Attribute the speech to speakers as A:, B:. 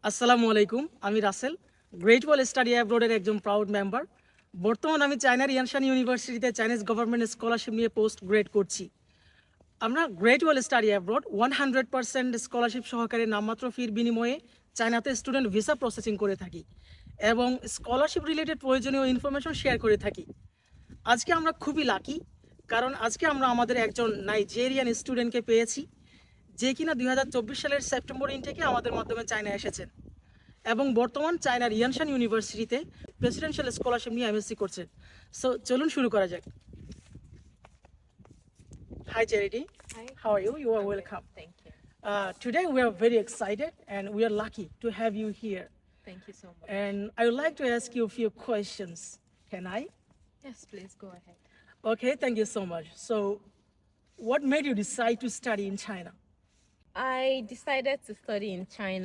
A: আসসালামু আলাইকুম, আমি রাসেল, গ্রেট ওয়াল স্টাডি অ্যাব্রোডের একজন প্রাউড মেম্বার। বর্তমান আমি চায়নার ইয়ানশান ইউনিভার্সিটিতে চাইনিজ গভর্নমেন্ট স্কলারশিপ নিয়ে পোস্ট গ্রেড করছি। আমরা গ্রেট ওয়াল স্টাডি অ্যাব্রোড 100% স্কলারশিপ সহকারে নামমাত্র ফির বিনিময়ে চায়নাতে স্টুডেন্ট ভিসা প্রসেসিং করে থাকি এবং স্কলারশিপ রিলেটেড প্রয়োজনীয় ইনফরমেশন শেয়ার করে থাকি। আজকে আমরা খুবই লাকি, কারণ আজকে আমরা আমাদের একজন নাইজেরিয়ান স্টুডেন্টকে পেয়েছি, যে কিনা 2024 সালের সেপ্টেম্বর ইনটেকে আমাদের মাধ্যমে চায়না এসেছেন এবং বর্তমান চায়নার ইয়ানশান ইউনিভার্সিটিতে প্রেসিডেন্সিয়াল স্কলারশিপ নিয়ে এমএসসি করছেন। সো চলুন শুরু করা যাক। Hi Charity,
B: Hi.
A: how are you? You are
B: I'm good.
A: welcome.
B: Thank you.
A: Today we are very excited and we are lucky to have you here.
B: Thank you so much.
A: And I would like to ask you a few questions. Can I?
B: Yes, please go ahead.
A: Okay, thank you so much. So, what made you decide to study in China?
B: I decided to study in China